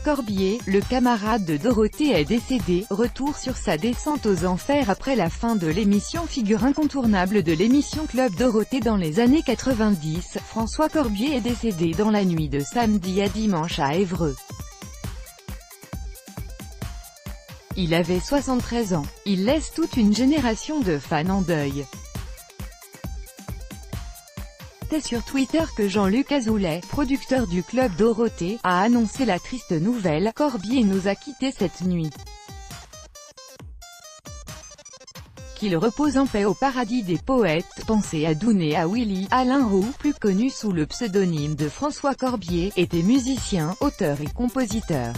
Corbier, le camarade de Dorothée est décédé. Retour sur sa descente aux enfers après la fin de l'émission. Figure incontournable de l'émission Club Dorothée dans les années 90, François Corbier est décédé dans la nuit de samedi à dimanche à Évreux. Il avait 73 ans. Il laisse toute une génération de fans en deuil. C'est sur Twitter que Jean-Luc Azoulay, producteur du Club Dorothée, a annoncé la triste nouvelle: Corbier nous a quittés cette nuit. Qu'il repose en paix au paradis des poètes. Pensez à Douné, à Willy. Alain Roux, plus connu sous le pseudonyme de François Corbier, était musicien, auteur et compositeur.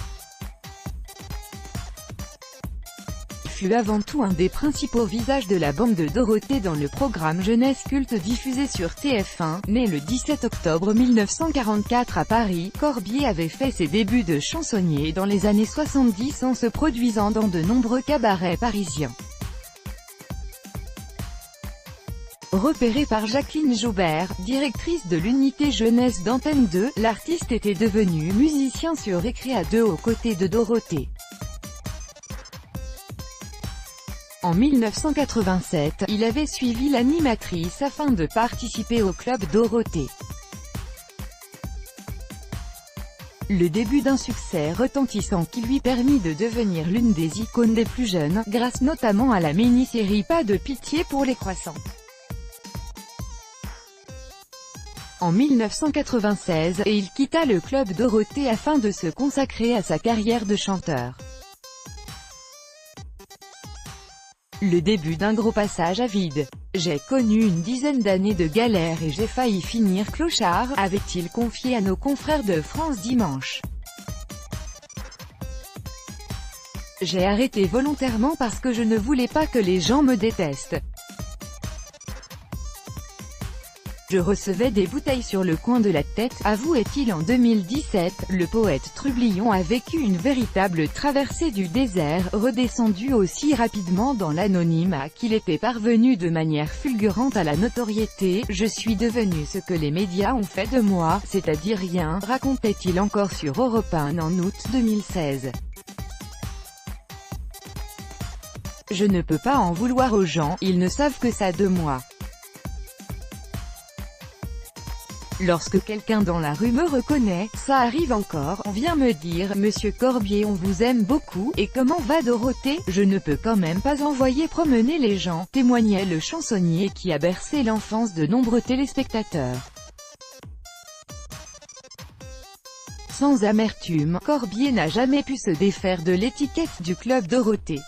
Il fut avant tout un des principaux visages de la bande de Dorothée dans le programme Jeunesse Culte diffusé sur TF1. Né le 17 octobre 1944 à Paris, Corbier avait fait ses débuts de chansonnier dans les années 70 en se produisant dans de nombreux cabarets parisiens. Repéré par Jacqueline Joubert, directrice de l'unité jeunesse d'Antenne 2, l'artiste était devenu musicien sur Récréa 2 aux côtés de Dorothée. En 1987, il avait suivi l'animatrice afin de participer au Club Dorothée. Le début d'un succès retentissant qui lui permit de devenir l'une des icônes des plus jeunes, grâce notamment à la mini-série Pas de pitié pour les croissants. En 1996, il quitta le Club Dorothée afin de se consacrer à sa carrière de chanteur. Le début d'un gros passage à vide. J'ai connu une dizaine d'années de galères et j'ai failli finir clochard, avait-il confié à nos confrères de France Dimanche. J'ai arrêté volontairement parce que je ne voulais pas que les gens me détestent. Je recevais des bouteilles sur le coin de la tête, avouait-il en 2017. Le poète trublion a vécu une véritable traversée du désert, redescendu aussi rapidement dans l'anonymat qu'il était parvenu de manière fulgurante à la notoriété. Je suis devenu ce que les médias ont fait de moi, c'est-à-dire rien, racontait-il encore sur Europe 1 en août 2016. Je ne peux pas en vouloir aux gens, ils ne savent que ça de moi. Lorsque quelqu'un dans la rue me reconnaît, ça arrive encore, on vient me dire « Monsieur Corbier, on vous aime beaucoup, et comment va Dorothée ?» Je ne peux quand même pas envoyer promener les gens, témoignait le chansonnier qui a bercé l'enfance de nombreux téléspectateurs. Sans amertume, Corbier n'a jamais pu se défaire de l'étiquette du Club Dorothée.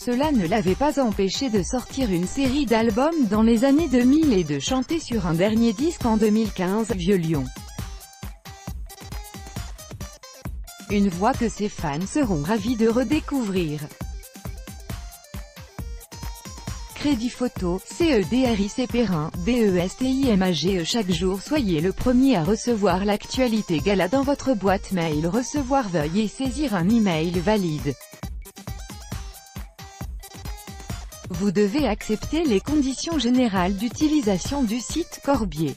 Cela ne l'avait pas empêché de sortir une série d'albums dans les années 2000 et de chanter sur un dernier disque en 2015, Vieux Lion. Une voix que ses fans seront ravis de redécouvrir. Crédit photo, CEDRIC Perrin, DESTIMAGE. Chaque jour soyez le premier à recevoir l'actualité gala dans votre boîte mail. Recevoir, veuillez saisir un email valide. Vous devez accepter les conditions générales d'utilisation du site Corbier.